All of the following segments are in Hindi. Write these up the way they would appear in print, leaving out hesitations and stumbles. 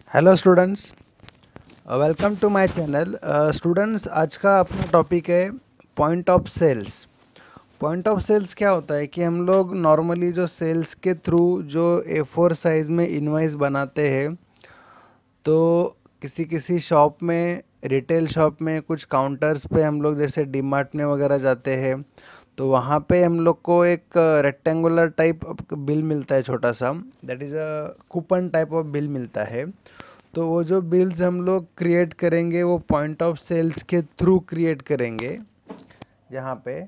Hello students, welcome to my channel. Students, आज का अपना टॉपिक है point of sales. Point of sales क्या होता है कि हम लोग नॉर्मली जो सेल्स के थ्रू जो A4 साइज़ में इनवॉइस बनाते हैं, तो किसी किसी शॉप में, रिटेल शॉप में, कुछ काउंटर्स पे हम लोग जैसे डीमार्ट में वगैरह जाते हैं, तो वहाँ पे हम लोग को एक रेक्टेंगुलर टाइप बिल मिलता है, छोटा सा। That is a coupon type of bill मिलता है। तो वो जो बिल्स हम लोग क्रिएट करेंगे वो पॉइंट ऑफ सेल्स के थ्रू क्रिएट करेंगे यहाँ पे।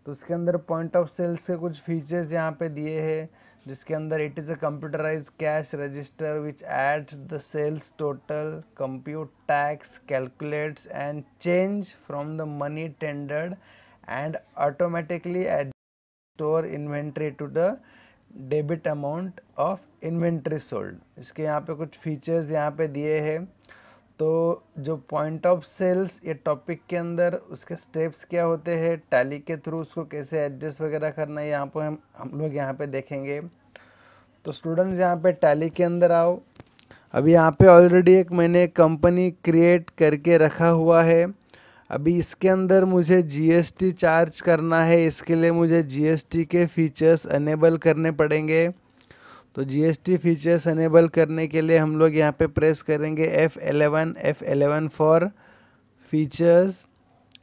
तो उसके अंदर पॉइंट ऑफ सेल्स के कुछ फीचर्स यहाँ पे दिए हैं, जिसके अंदर it is a computerised cash register which adds the sales total, compute tax, calculates and change from the money tendered and automatically store inventory to the debit amount of inventory sold. इसके यहाँ पे कुछ फीचर्स यहाँ पे दिए हैं। तो जो पॉइंट ऑफ सेल्स ये टॉपिक के अंदर उसके स्टेप्स क्या होते हैं, टैली के थ्रू उसको कैसे एडजस्ट वगैरह करना है, यहाँ पे हम लोग यहाँ पे देखेंगे। तो स्टूडेंट्स, यहाँ पे टैली के अंदर आओ। अभी यहाँ पे ऑलरेडी एक मैंने कंपनी क्रिएट करके रखा हुआ है। अभी इसके अंदर मुझे जीएसटी चार्ज करना है, इसके लिए मुझे जीएसटी के फीचर्स अनेबल करने पड़ेंगे। तो जीएसटी फीचर्स अनेबल करने के लिए हम लोग यहाँ पे प्रेस करेंगे F11 फॉर फीचर्स।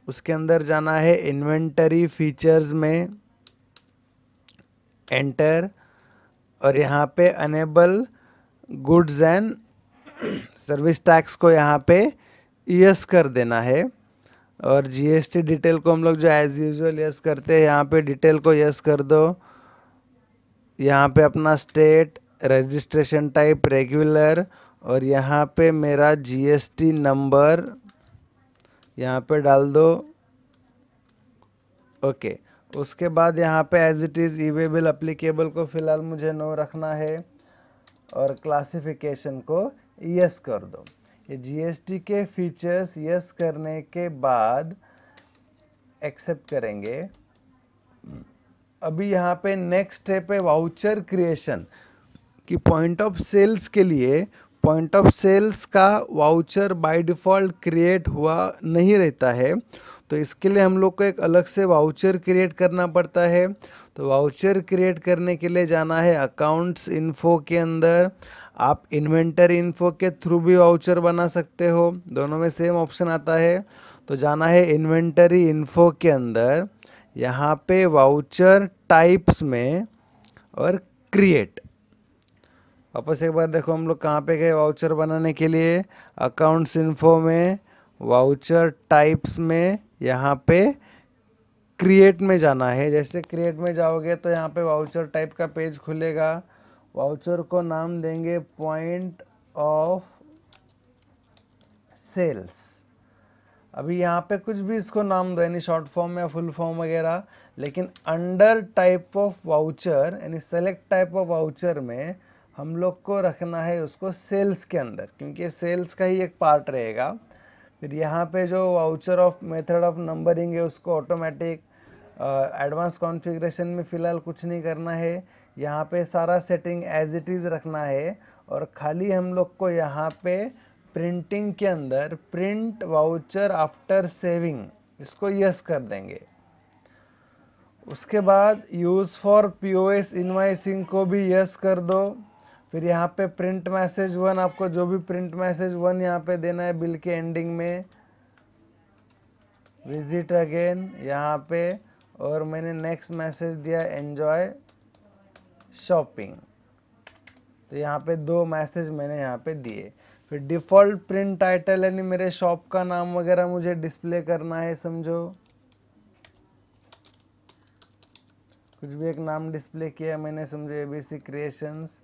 उसके अंदर जाना है इन्वेंटरी फीचर्स में, एंटर, और यहाँ पे enable goods and service tax को यहाँ पे यस कर देना है। और जीएसटी डिटेल को हम लोग जो एज यूजुअल यस करते हैं, यहाँ पे डिटेल को यस कर दो। यहाँ पे अपना स्टेट, रजिस्ट्रेशन टाइप रेगुलर, और यहाँ पे मेरा जीएसटी नंबर यहाँ पे डाल दो। ओके, उसके बाद यहाँ पे एज इट इज़ ईवेबल एप्लीकेबल को फ़िलहाल मुझे नो रखना है, और क्लासिफिकेशन को यस कर दो। ये जीएसटी के फीचर्स यस करने के बाद एक्सेप्ट करेंगे। अभी यहाँ पे नेक्स्ट स्टेप है वाउचर क्रिएशन। कि पॉइंट ऑफ सेल्स के लिए पॉइंट ऑफ सेल्स का वाउचर बाय डिफ़ॉल्ट क्रिएट हुआ नहीं रहता है, तो इसके लिए हम लोग को एक अलग से वाउचर क्रिएट करना पड़ता है। तो वाउचर क्रिएट करने के लिए जाना है अकाउंट्स इन्फो के अंदर। आप इन्वेंटरी इन्फो के थ्रू भी वाउचर बना सकते हो, दोनों में सेम ऑप्शन आता है। तो जाना है इन्वेंटरी इन्फो के अंदर, यहाँ पे वाउचर टाइप्स में, और क्रिएट। वापस एक बार देखो हम लोग कहाँ पे गए वाउचर बनाने के लिए, अकाउंट्स इन्फो में, वाउचर टाइप्स में, यहाँ पे क्रिएट में जाना है। जैसे क्रिएट में जाओगे तो यहाँ पे वाउचर टाइप का पेज खुलेगा। वाउचर को नाम देंगे पॉइंट ऑफ सेल्स। अभी यहाँ पे कुछ भी इसको नाम दो, यानी शॉर्ट फॉर्म या फुल फॉर्म वगैरह, लेकिन अंडर टाइप ऑफ वाउचर यानी सेलेक्ट टाइप ऑफ वाउचर में हम लोग को रखना है उसको सेल्स के अंदर, क्योंकि सेल्स का ही एक पार्ट रहेगा। फिर यहाँ पे जो voucher of method of numbering है उसको ऑटोमेटिक, एडवांस कॉन्फ़िगरेशन में फ़िलहाल कुछ नहीं करना है। यहाँ पे सारा सेटिंग एज इट इज़ रखना है, और खाली हम लोग को यहाँ पे प्रिंटिंग के अंदर प्रिंट वाउचर आफ्टर सेविंग, इसको यस कर देंगे। उसके बाद यूज़ फॉर पीओएस इनवाइसिंग को भी यस कर दो। फिर यहाँ पे प्रिंट मैसेज 1, आपको जो भी प्रिंट मैसेज 1 यहाँ पे देना है बिल के एंडिंग में, विजिट अगेन यहाँ पे, और मैंने नेक्स्ट मैसेज दिया एन्जॉय शॉपिंग। तो यहाँ पे 2 मैसेज मैंने यहाँ पे दिए। फिर डिफ़ॉल्ट प्रिंट टाइटल यानी मेरे शॉप का नाम वगैरह मुझे डिस्प्ले करना है, समझो कुछ भी एक नाम डिस्प्ले किया मैंने, समझो एबीसी क्रिएशंस।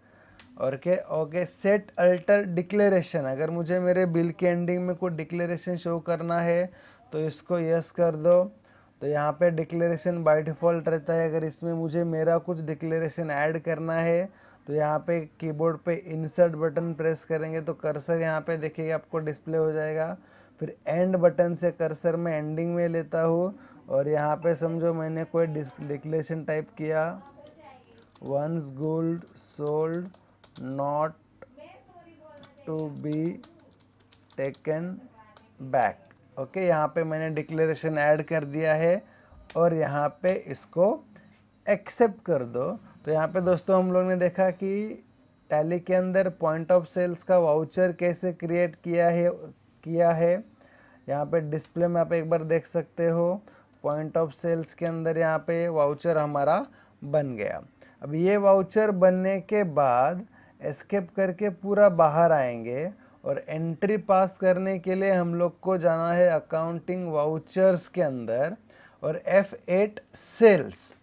और के ओके, सेट अल्टर डिक्लेरेशन, अगर मुझे मेरे बिल के एंडिंग में कोई डिक्लेरेशन शो करना है तो इसको यस कर दो। तो यहाँ पे डिक्लेरेशन बाय डिफ़ॉल्ट रहता है, अगर इसमें मुझे मेरा कुछ डिक्लेरेशन ऐड करना है तो यहाँ पे कीबोर्ड पे इंसर्ट बटन प्रेस करेंगे तो कर्सर यहाँ पे देखिए आपको डिस्प्ले हो जाएगा। फिर एंड बटन से कर्सर में एंडिंग में लेता हूँ, और यहाँ पे समझो मैंने कोई डिक्लेरेशन टाइप किया, once gold sold not to be taken back. Okay, यहाँ पे मैंने डिक्लेरेशन ऐड कर दिया है और यहाँ पे इसको एक्सेप्ट कर दो। तो यहाँ पे दोस्तों हम लोग ने देखा कि टैली के अंदर पॉइंट ऑफ सेल्स का वाउचर कैसे क्रिएट किया है। यहाँ पे डिस्प्ले में आप एक बार देख सकते हो, पॉइंट ऑफ सेल्स के अंदर यहाँ पे वाउचर हमारा बन गया। अब ये वाउचर बनने के बाद एस्केप करके पूरा बाहर आएंगे और एंट्री पास करने के लिए हम लोग को जाना है अकाउंटिंग वाउचर्स के अंदर और F8 सेल्स।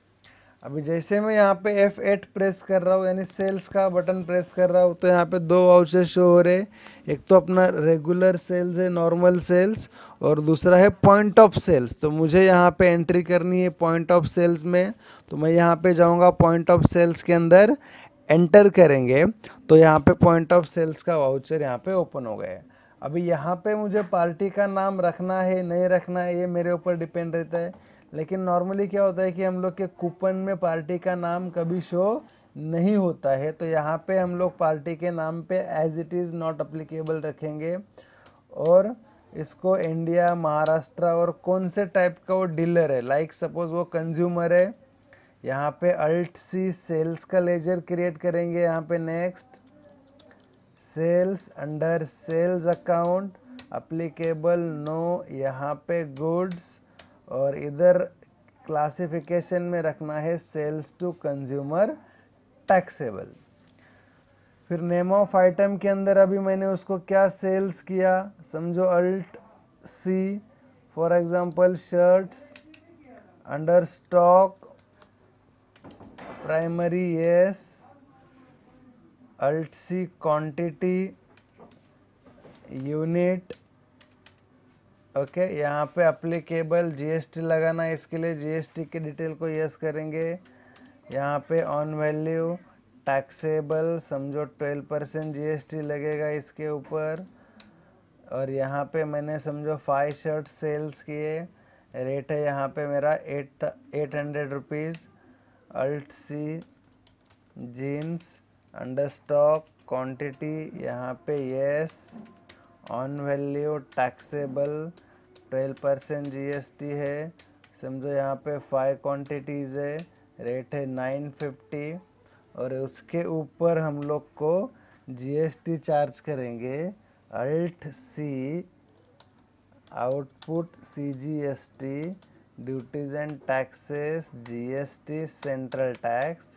अभी जैसे मैं यहाँ पे F8 प्रेस कर रहा हूँ, यानी सेल्स का बटन प्रेस कर रहा हूँ, तो यहाँ पे दो वाउचर शो हो रहे। एक तो अपना रेगुलर सेल्स है, नॉर्मल सेल्स, और दूसरा है पॉइंट ऑफ सेल्स। तो मुझे यहाँ पे एंट्री करनी है पॉइंट ऑफ सेल्स में, तो मैं यहाँ पे जाऊँगा पॉइंट ऑफ सेल्स के अंदर, एंटर करेंगे तो यहाँ पे पॉइंट ऑफ सेल्स का वाउचर यहाँ पे ओपन हो गया है। अभी यहाँ पे मुझे पार्टी का नाम रखना है नहीं रखना है ये मेरे ऊपर डिपेंड रहता है, लेकिन नॉर्मली क्या होता है कि हम लोग के कूपन में पार्टी का नाम कभी शो नहीं होता है। तो यहाँ पे हम लोग पार्टी के नाम पे as it is not applicable रखेंगे और इसको इंडिया, महाराष्ट्र और कौन से टाइप का वो डीलर है, लाइक सपोज वो कंज्यूमर है, यहाँ पे अल्ट सी सेल्स का लेजर क्रिएट करेंगे। यहाँ पे next sales, under sales account applicable no, यहाँ पे गुड्स, और इधर क्लासिफिकेशन में रखना है सेल्स टू कंज्यूमर टैक्सेबल। फिर नेम ऑफ आइटम के अंदर अभी मैंने उसको क्या सेल्स किया, समझो alt C, for example shirts, under stock primary yes, alt C quantity unit. Okay, यहाँ पे अप्लीकेबल जीएसटी लगाना है, इसके लिए जीएसटी की डिटेल को यस करेंगे। यहाँ पे ऑन वैल्यू टैक्सेबल, समझो 12% जीएसटी लगेगा इसके ऊपर। और यहाँ पे मैंने समझो 5 शर्ट सेल्स किए, रेट है यहाँ पे मेरा 800 rupees. Alt C jeans, under stock quantity, यहाँ पे yes, on value taxable 12% GST है, समझो यहाँ पे 5 क्वांटिटीज़ है, रेट है 950, और उसके ऊपर हम लोग को जीएसटी चार्ज करेंगे alt C output CGST duties and taxes GST central tax,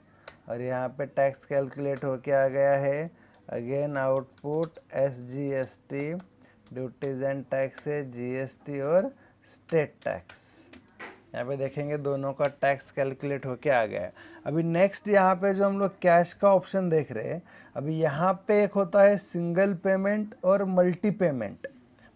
और यहाँ पे टैक्स कैलकुलेट होके आ गया है again output SGST duties and taxes GST और स्टेट टैक्स। यहाँ पे देखेंगे दोनों का टैक्स कैलकुलेट होके आ गया है। अभी नेक्स्ट यहाँ पे जो हम लोग कैश का ऑप्शन देख रहे हैं, अभी यहाँ पे एक होता है सिंगल पेमेंट और multi payment,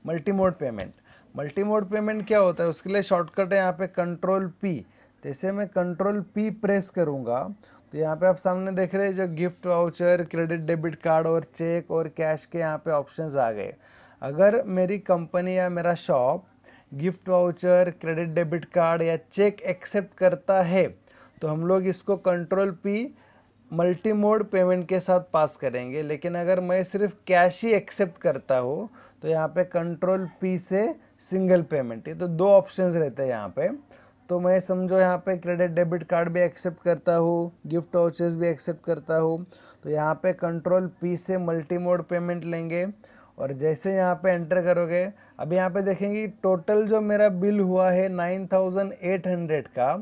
multi mode payment. Multi mode payment क्या होता है, उसके लिए शॉर्टकट है यहाँ पे कंट्रोल पी। जैसे मैं कंट्रोल पी प्रेस करूँगा तो यहाँ पे आप सामने देख रहे हैं जो gift voucher, credit debit card और चेक और कैश के यहाँ पे ऑप्शंस आ गए। अगर मेरी कंपनी या मेरा shop gift voucher, credit debit card या चेक एक्सेप्ट करता है तो हम लोग इसको control P multi mode payment के साथ पास करेंगे। लेकिन अगर मैं सिर्फ कैश ही एक्सेप्ट करता हूँ तो यहाँ पे कंट्रोल पी से सिंगल पेमेंट, ये तो दो ऑप्शंस रहते हैं यहाँ पे। तो मैं समझो यहाँ पे क्रेडिट डेबिट कार्ड भी एक्सेप्ट करता हूँ, गिफ्ट वाउचर्स भी एक्सेप्ट करता हूँ, तो यहाँ पे कंट्रोल पी से मल्टी मोड पेमेंट लेंगे और जैसे यहाँ पे एंटर करोगे, अब यहाँ पे देखेंगे टोटल जो मेरा बिल हुआ है 9800 का,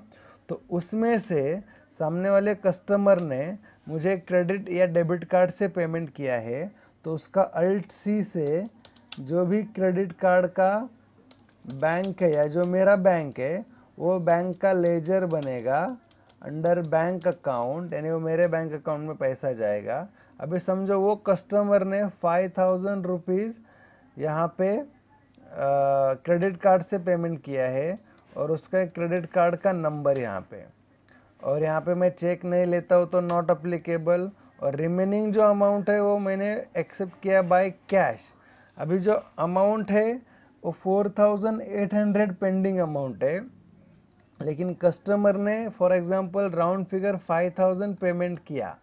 तो उसमें से सामने वाले कस्टमर ने मुझे क्रेडिट या डेबिट कार्ड से पेमेंट किया है, तो उसका अल्ट सी से जो भी क्रेडिट कार्ड का बैंक है या जो मेरा बैंक है वो बैंक का लेजर बनेगा अंडर बैंक अकाउंट, यानी वो मेरे बैंक अकाउंट में पैसा जाएगा। अभी समझो वो कस्टमर ने 5000 रुपीज़ यहाँ पे क्रेडिट कार्ड से पेमेंट किया है और उसका क्रेडिट कार्ड का नंबर यहाँ पे, और यहाँ पे मैं चेक नहीं लेता हूँ तो नॉट अप्लीकेबल, और रिमेनिंग जो अमाउंट है वो मैंने एक्सेप्ट किया बाय कैश। अभी जो अमाउंट है वो 4800 पेंडिंग अमाउंट है, लेकिन कस्टमर ने for example round figure 5000 payment किया,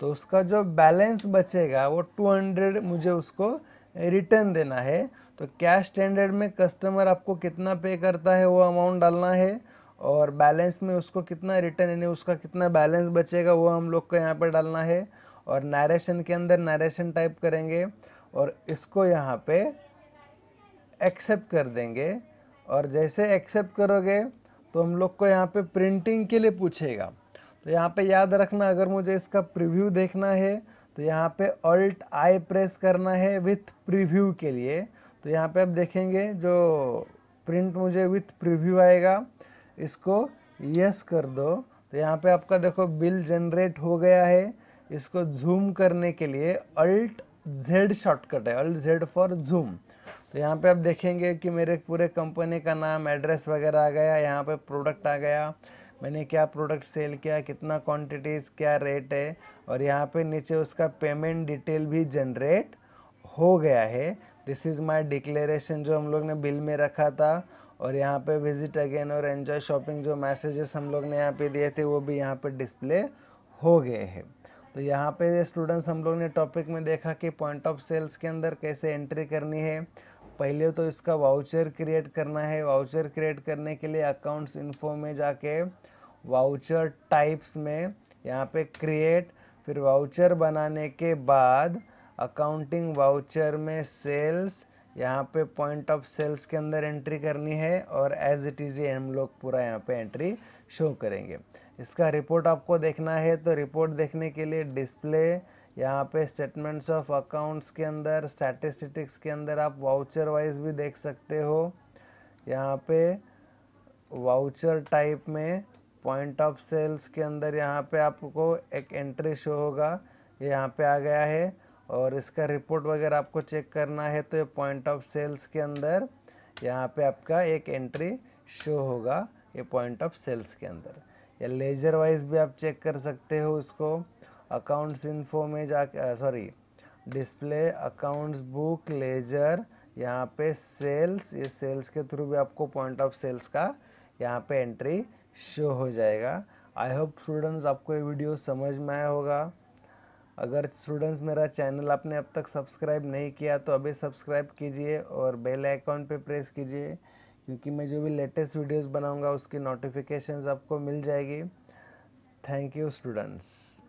तो उसका जो बैलेंस बचेगा वो 200 मुझे उसको रिटर्न देना है। तो कैश स्टैंडर्ड में कस्टमर आपको कितना पे करता है वो अमाउंट डालना है, और बैलेंस में उसको कितना रिटर्न यानी उसका कितना बैलेंस बचेगा वो हम लोग को यहाँ पे डालना है। और नरेशन के अंदर नरेशन टाइप करेंगे और इसको यहाँ पे एक्सेप्ट कर देंगे। और जैसे एक्सेप्ट करोगे तो हम लोग को यहाँ पे प्रिंटिंग के लिए पूछेगा। तो यहाँ पे याद रखना, अगर मुझे इसका प्रीव्यू देखना है तो यहाँ पे ऑल्ट आई प्रेस करना है विथ प्रीव्यू के लिए। तो यहाँ पे आप देखेंगे जो प्रिंट मुझे विथ प्रीव्यू आएगा, इसको यस कर दो। तो यहाँ पे आपका देखो बिल जनरेट हो गया है। इसको जूम करने के लिए अल्ट जेड शॉर्टकट है, अल्ट जेड फॉर जूम। तो यहाँ पे आप देखेंगे कि मेरे पूरे कंपनी का नाम, एड्रेस वगैरह आ गया। यहाँ पे प्रोडक्ट आ गया, मैंने क्या प्रोडक्ट सेल किया, कितना क्वांटिटीज़, क्या रेट है, और यहाँ पे नीचे उसका पेमेंट डिटेल भी जनरेट हो गया है। दिस इज़ माय डिक्लेरेशन जो हम लोग ने बिल में रखा था। और यहाँ पे विजिट अगेन और एंजॉय शॉपिंग जो मैसेजेस हम लोग ने यहाँ पे दिए थे वो भी यहाँ पे डिस्प्ले हो गए हैं। तो यहाँ पे स्टूडेंट्स हम लोग ने टॉपिक में देखा कि पॉइंट ऑफ सेल्स के अंदर कैसे एंट्री करनी है। पहले तो इसका वाउचर क्रिएट करना है। वाउचर क्रिएट करने के लिए अकाउंट्स इन्फो में जाके वाउचर टाइप्स में यहाँ पे क्रिएट, फिर वाउचर बनाने के बाद अकाउंटिंग वाउचर में सेल्स, यहाँ पे पॉइंट ऑफ सेल्स के अंदर एंट्री करनी है और एज इट इज़ हम लोग पूरा यहाँ पे एंट्री शो करेंगे। इसका रिपोर्ट आपको देखना है तो रिपोर्ट देखने के लिए डिस्प्ले, यहाँ पे स्टेटमेंट्स ऑफ अकाउंट्स के अंदर, स्टैटिस्टिक्स के अंदर आप वाउचर वाइज भी देख सकते हो। यहाँ पे वाउचर टाइप में पॉइंट ऑफ सेल्स के अंदर यहाँ पे आपको एक एंट्री शो होगा, ये यहाँ पे आ गया है। और इसका रिपोर्ट वगैरह आपको चेक करना है तो ये पॉइंट ऑफ सेल्स के अंदर यहाँ पे आपका एक एंट्री शो होगा, ये पॉइंट ऑफ सेल्स के अंदर। या लेजर वाइज भी आप चेक कर सकते हो इसको। अकाउंट्स इन्फो में जाके sorry display, accounts book, ledger, यहाँ पे सेल्स, ये सेल्स के थ्रू भी आपको पॉइंट ऑफ सेल्स का यहाँ पे एंट्री शो हो जाएगा। आई होप स्टूडेंट्स आपको ये वीडियो समझ में आया होगा। अगर स्टूडेंट्स मेरा चैनल आपने अब तक सब्सक्राइब नहीं किया तो अभी सब्सक्राइब कीजिए और बेल आइकॉन पे प्रेस कीजिए, क्योंकि मैं जो भी लेटेस्ट वीडियोस बनाऊंगा उसकी नोटिफिकेशंस आपको मिल जाएगी। Thank you students.